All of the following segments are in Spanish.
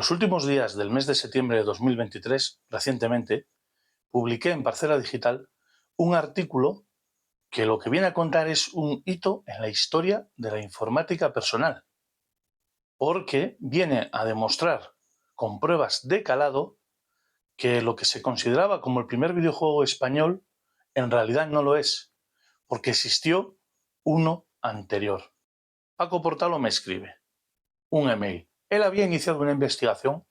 los últimos días del mes de septiembre de 2023, recientemente, publiqué en Parcela Digital un artículo que lo que viene a contar es un hito en la historia de la informática personal, porque viene a demostrar con pruebas de calado que lo que se consideraba como el primer videojuego español en realidad no lo es, porque existió uno anterior. Paco Portalo me escribe un email. Él había iniciado una investigación,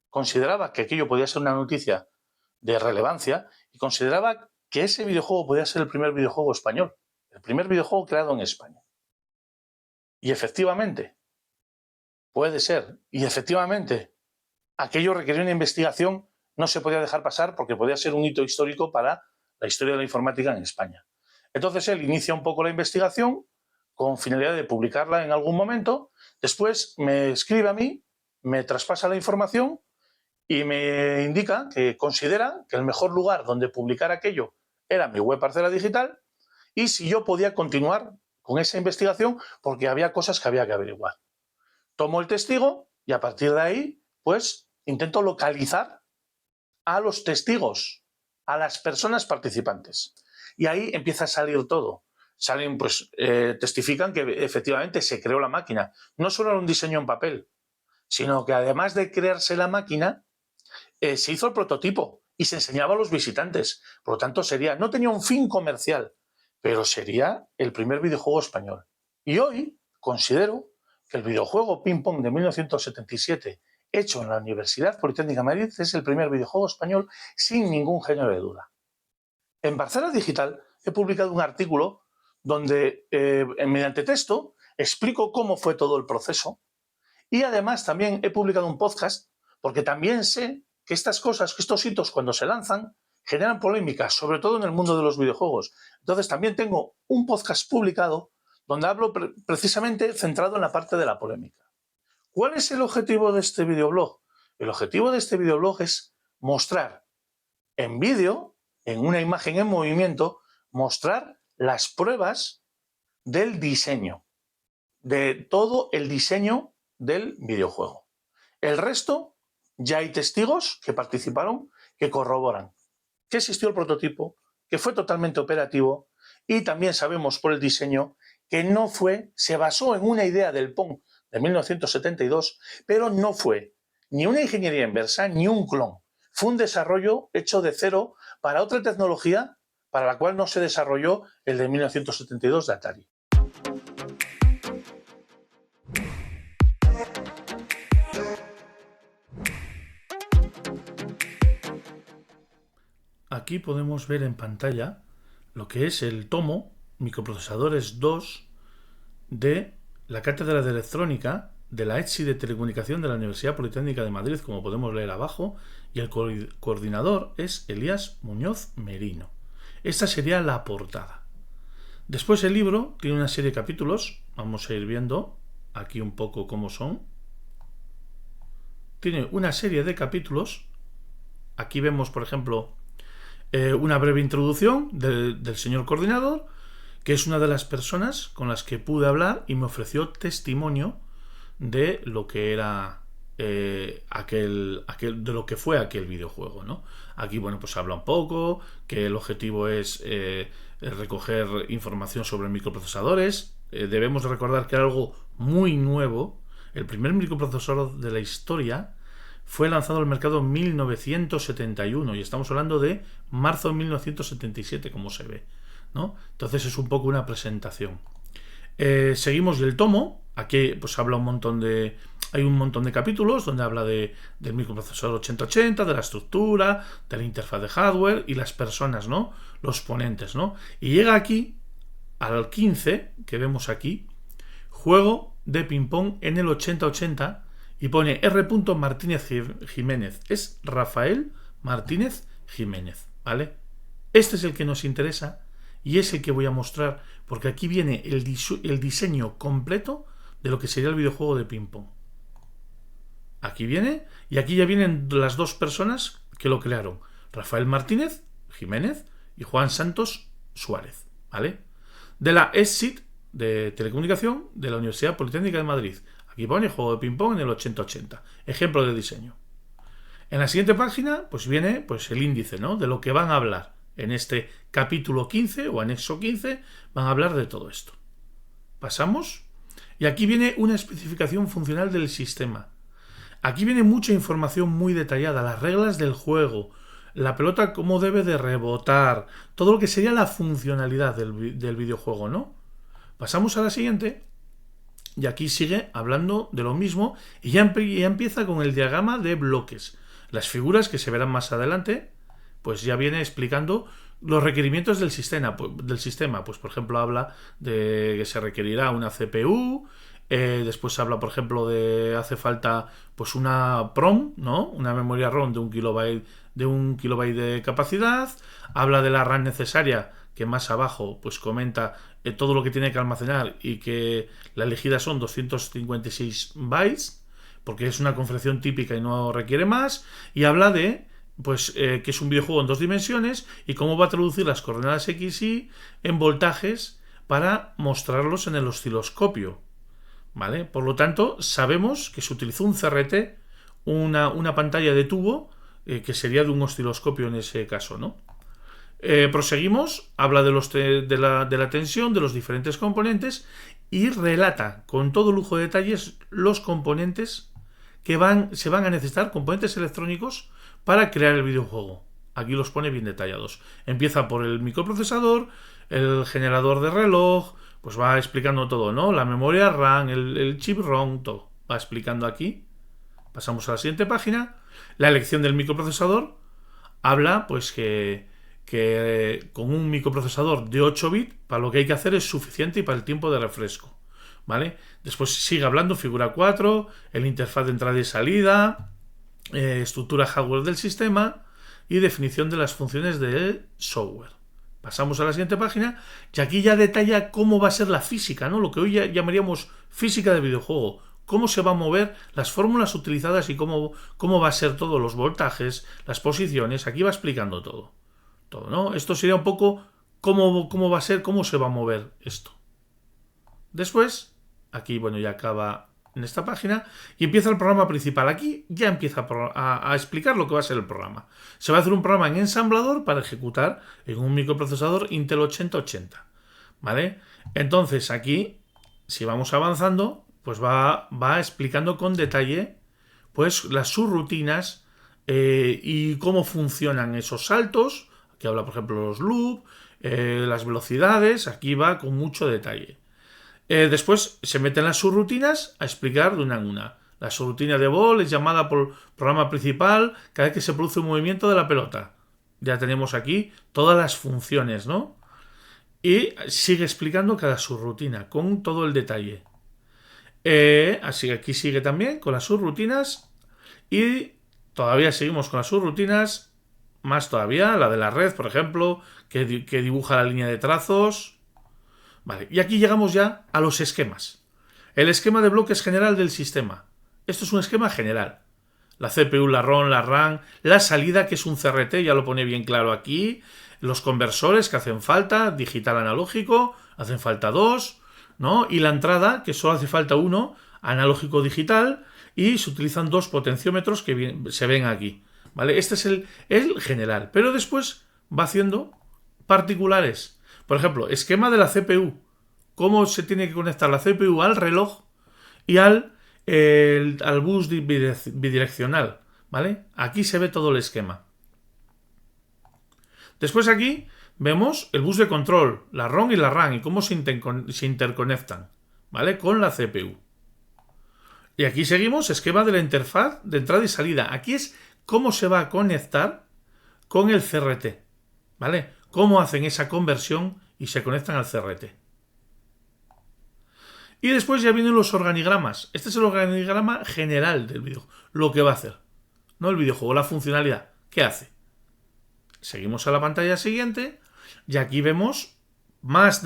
consideraba que aquello podía ser una noticia de relevancia y consideraba que ese videojuego podía ser el primer videojuego español, el primer videojuego creado en España. Y efectivamente, puede ser. Y efectivamente, aquello requería una investigación, no se podía dejar pasar porque podía ser un hito histórico para la historia de la informática en España. Entonces él inicia un poco la investigación con finalidad de publicarla en algún momento. Después me escribe a mí, me traspasa la información y me indica que considera que el mejor lugar donde publicar aquello era mi web Parcela Digital y si yo podía continuar con esa investigación porque había cosas que había que averiguar. Tomo el testigo y a partir de ahí, pues, intento localizar a los testigos, a las personas participantes. Y ahí empieza a salir todo. Salen, pues, testifican que efectivamente se creó la máquina. No solo era un diseño en papel, sino que además de crearse la máquina, se hizo el prototipo y se enseñaba a los visitantes. Por lo tanto, no tenía un fin comercial, pero sería el primer videojuego español. Y hoy considero que el videojuego Ping Pong de 1977, hecho en la Universidad Politécnica de Madrid, es el primer videojuego español sin ningún género de duda. En Parcela Digital he publicado un artículo donde, mediante texto, explico cómo fue todo el proceso y además también he publicado un podcast porque también sé que estas cosas, que estos hitos cuando se lanzan, generan polémica, sobre todo en el mundo de los videojuegos. Entonces también tengo un podcast publicado donde hablo precisamente centrado en la parte de la polémica. ¿Cuál es el objetivo de este videoblog? El objetivo de este videoblog es mostrar en vídeo, en una imagen en movimiento, mostrar las pruebas del diseño, de todo el diseño del videojuego. El resto, ya hay testigos que participaron, que corroboran que existió el prototipo, que fue totalmente operativo y también sabemos por el diseño que se basó en una idea del Pong de 1972, pero no fue ni una ingeniería inversa ni un clon. Fue un desarrollo hecho de cero para otra tecnología para la cual no se desarrolló el de 1972 de Atari. Aquí podemos ver en pantalla lo que es el tomo Microprocesadores 2 de la Cátedra de Electrónica de la ETSI de Telecomunicación de la Universidad Politécnica de Madrid, como podemos leer abajo, y el coordinador es Elías Muñoz Merino. Esta sería la portada. Después el libro tiene una serie de capítulos, vamos a ir viendo aquí un poco cómo son. Tiene una serie de capítulos, aquí vemos por ejemplo una breve introducción del señor coordinador, que es una de las personas con las que pude hablar y me ofreció testimonio de lo que era de lo que fue aquel videojuego, ¿no? Aquí, bueno, pues habla un poco, que el objetivo es recoger información sobre microprocesadores. Debemos recordar que era algo muy nuevo. El primer microprocesador de la historia fue lanzado al mercado en 1971 y estamos hablando de marzo de 1977, como se ve, ¿no? Entonces es un poco una presentación. Seguimos del tomo. Aquí pues habla hay un montón de capítulos donde habla del microprocesador 8080, de la estructura, de la interfaz de hardware y las personas, ¿no? Los ponentes, ¿no? Y llega aquí al 15, que vemos aquí, juego de ping-pong en el 8080, y pone R. Martínez Jiménez. Es Rafael Martínez Jiménez, ¿vale? Este es el que nos interesa y es el que voy a mostrar, porque aquí viene el diseño completo de lo que sería el videojuego de ping-pong. Aquí viene, y aquí ya vienen las dos personas que lo crearon: Rafael Martínez Jiménez y Juan Santos Suárez, ¿vale? De la ESIT de Telecomunicación de la Universidad Politécnica de Madrid. Aquí pone juego de ping-pong en el 8080. Ejemplo de diseño. En la siguiente página pues viene pues, el índice, ¿no?, de lo que van a hablar. En este capítulo 15 o anexo 15 van a hablar de todo esto. Pasamos. Y aquí viene una especificación funcional del sistema. Aquí viene mucha información muy detallada, las reglas del juego, la pelota cómo debe de rebotar, todo lo que sería la funcionalidad del videojuego, ¿no? Pasamos a la siguiente y aquí sigue hablando de lo mismo y ya empieza con el diagrama de bloques. Las figuras que se verán más adelante, pues ya viene explicando los requerimientos del sistema. Pues por ejemplo habla de que se requerirá una CPU, después habla por ejemplo de hace falta pues una PROM, ¿no?, una memoria ROM de 1 kilobyte de capacidad. Habla de la RAM necesaria, que más abajo pues comenta todo lo que tiene que almacenar y que la elegida son 256 bytes, porque es una configuración típica y no requiere más. Y habla de pues que es un videojuego en 2 dimensiones y cómo va a traducir las coordenadas X y en voltajes para mostrarlos en el osciloscopio, ¿vale? Por lo tanto, sabemos que se utilizó un CRT, una pantalla de tubo, que sería de un osciloscopio en ese caso, ¿no? Proseguimos, habla de la tensión, de los diferentes componentes y relata con todo lujo de detalles los componentes que se van a necesitar, componentes electrónicos, para crear el videojuego. Aquí los pone bien detallados. Empieza por el microprocesador, el generador de reloj, pues va explicando todo, ¿no? La memoria RAM, el chip ROM, todo. Va explicando aquí. Pasamos a la siguiente página. La elección del microprocesador habla, pues que con un microprocesador de 8 bits, para lo que hay que hacer es suficiente y para el tiempo de refresco, ¿vale? Después sigue hablando, figura 4, el interfaz de entrada y salida, estructura hardware del sistema y definición de las funciones del software. Pasamos a la siguiente página y aquí ya detalla cómo va a ser la física, ¿no?, lo que hoy ya llamaríamos física de videojuego, cómo se van a mover las fórmulas utilizadas y cómo va a ser todos los voltajes, las posiciones. Aquí va explicando todo, ¿no? Esto sería un poco cómo va a ser, cómo se va a mover esto. Después, aquí bueno, ya acaba en esta página y empieza el programa principal. Aquí ya empieza a explicar lo que va a ser el programa. Se va a hacer un programa en ensamblador para ejecutar en un microprocesador Intel 8080, ¿vale? Entonces aquí, si vamos avanzando, pues va explicando con detalle pues las subrutinas y cómo funcionan esos saltos. Aquí habla por ejemplo los loops, las velocidades. Aquí va con mucho detalle. Después se meten las subrutinas a explicar de una en una. La subrutina de ball es llamada por programa principal cada vez que se produce un movimiento de la pelota. Ya tenemos aquí todas las funciones, ¿no? Y sigue explicando cada subrutina con todo el detalle. Así que aquí sigue también con las subrutinas y todavía seguimos con las subrutinas, más todavía, la de la red, por ejemplo, que dibuja la línea de trazos. Vale, y aquí llegamos ya a los esquemas. El esquema de bloques general del sistema. Esto es un esquema general. La CPU, la ROM, la RAM, la salida, que es un CRT, ya lo pone bien claro aquí. Los conversores que hacen falta, digital analógico, hacen falta 2, ¿no? Y la entrada, que solo hace falta 1, analógico digital, y se utilizan 2 potenciómetros que se ven aquí, ¿vale? Este es el general, pero después va haciendo particulares. Por ejemplo, esquema de la CPU. Cómo se tiene que conectar la CPU al reloj y al bus bidireccional, ¿vale? Aquí se ve todo el esquema. Después aquí vemos el bus de control, la ROM y la RAM y cómo se interconectan, ¿vale?, con la CPU. Y aquí seguimos esquema de la interfaz de entrada y salida. Aquí es cómo se va a conectar con el CRT, ¿vale? Cómo hacen esa conversión y se conectan al CRT. Y después ya vienen los organigramas. Este es el organigrama general del videojuego. Lo que va a hacer. No el videojuego, la funcionalidad. ¿Qué hace? Seguimos a la pantalla siguiente y aquí vemos más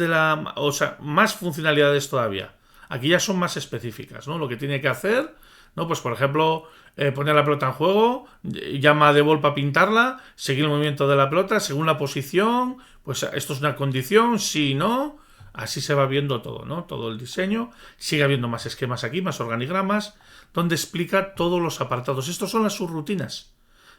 funcionalidades todavía. Aquí ya son más específicas, ¿no? Lo que tiene que hacer, ¿no? Pues por ejemplo, poner la pelota en juego, llama de ball para pintarla, seguir el movimiento de la pelota según la posición, pues esto es una condición, sí, no. Así se va viendo todo, ¿no? Todo el diseño. Sigue habiendo más esquemas aquí, más organigramas, donde explica todos los apartados. Estos son las subrutinas.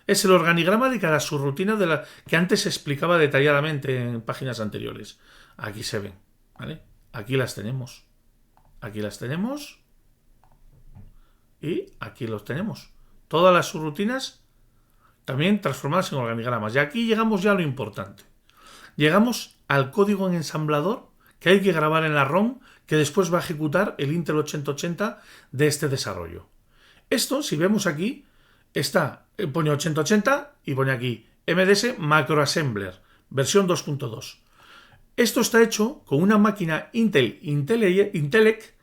Es el organigrama de cada subrutina que antes se explicaba detalladamente en páginas anteriores. Aquí se ven, ¿vale? Aquí las tenemos. Aquí las tenemos. Y aquí los tenemos. Todas las subrutinas también transformadas en organigramas. Y aquí llegamos ya a lo importante. Llegamos al código en ensamblador que hay que grabar en la ROM, que después va a ejecutar el Intel 8080 de este desarrollo. Esto, si vemos aquí, pone 8080 y pone aquí MDS Macroassembler, versión 2.2. Esto está hecho con una máquina Intelec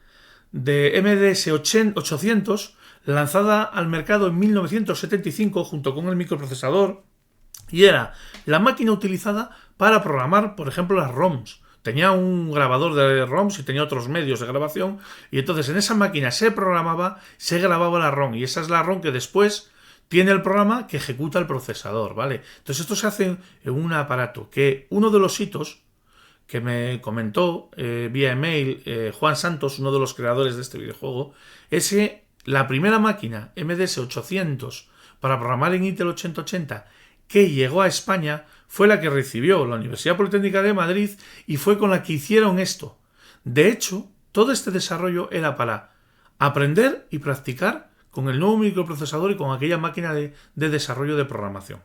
de MDS 800 lanzada al mercado en 1975 junto con el microprocesador, y era la máquina utilizada para programar, por ejemplo, las ROMs. Tenía un grabador de ROMs y tenía otros medios de grabación, y entonces en esa máquina se programaba, se grababa la ROM, y esa es la ROM que después tiene el programa que ejecuta el procesador, ¿vale? Entonces esto se hace en un aparato que uno de los hitos que me comentó vía email Juan Santos, uno de los creadores de este videojuego, es que la primera máquina MDS 800 para programar en Intel 8080 que llegó a España fue la que recibió la Universidad Politécnica de Madrid y fue con la que hicieron esto. De hecho, todo este desarrollo era para aprender y practicar con el nuevo microprocesador y con aquella máquina de desarrollo de programación.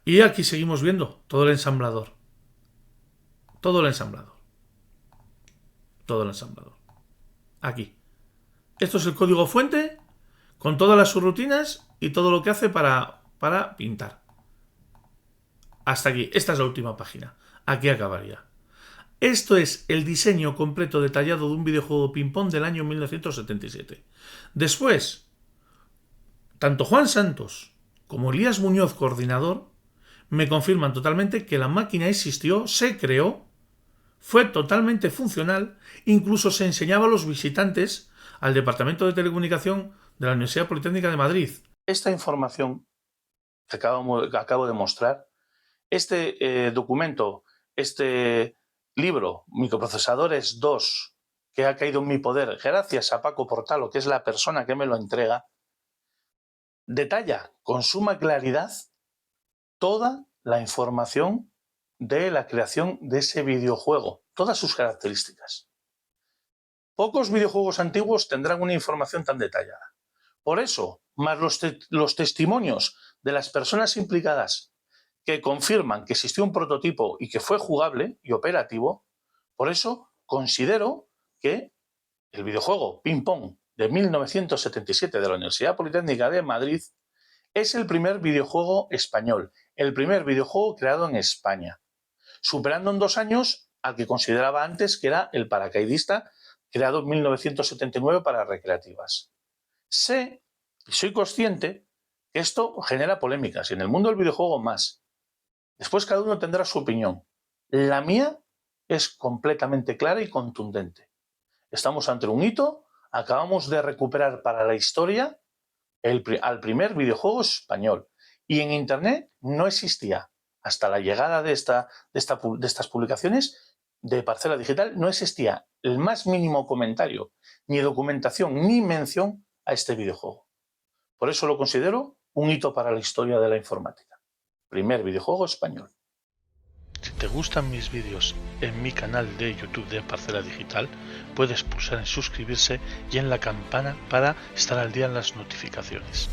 Y aquí seguimos viendo todo el ensamblador. Todo el ensamblador. Todo el ensamblador. Aquí. Esto es el código fuente con todas las subrutinas y todo lo que hace para pintar. Hasta aquí. Esta es la última página. Aquí acabaría. Esto es el diseño completo detallado de un videojuego ping-pong del año 1977. Después, tanto Juan Santos como Elías Muñoz, coordinador, me confirman totalmente que la máquina existió, se creó, fue totalmente funcional, incluso se enseñaba a los visitantes al Departamento de Telecomunicación de la Universidad Politécnica de Madrid. Esta información que acabo de mostrar, este documento, este libro, Microprocesadores 2, que ha caído en mi poder gracias a Paco Portalo, que es la persona que me lo entrega, detalla con suma claridad toda la información de la creación de ese videojuego, todas sus características. Pocos videojuegos antiguos tendrán una información tan detallada. Por eso, más los testimonios de las personas implicadas que confirman que existió un prototipo y que fue jugable y operativo, por eso considero que el videojuego Ping Pong de 1977 de la Universidad Politécnica de Madrid es el primer videojuego español, el primer videojuego creado en España, superando en 2 años al que consideraba antes que era el paracaidista, creado en 1979 para recreativas. Sé y soy consciente que esto genera polémicas y en el mundo del videojuego más. Después cada uno tendrá su opinión. La mía es completamente clara y contundente. Estamos ante un hito, acabamos de recuperar para la historia al primer videojuego español. Y en Internet no existía, hasta la llegada de estas publicaciones de Parcela Digital, no existía el más mínimo comentario, ni documentación, ni mención a este videojuego. Por eso lo considero un hito para la historia de la informática. Primer videojuego español. Si te gustan mis vídeos en mi canal de YouTube de Parcela Digital, puedes pulsar en suscribirse y en la campana para estar al día en las notificaciones.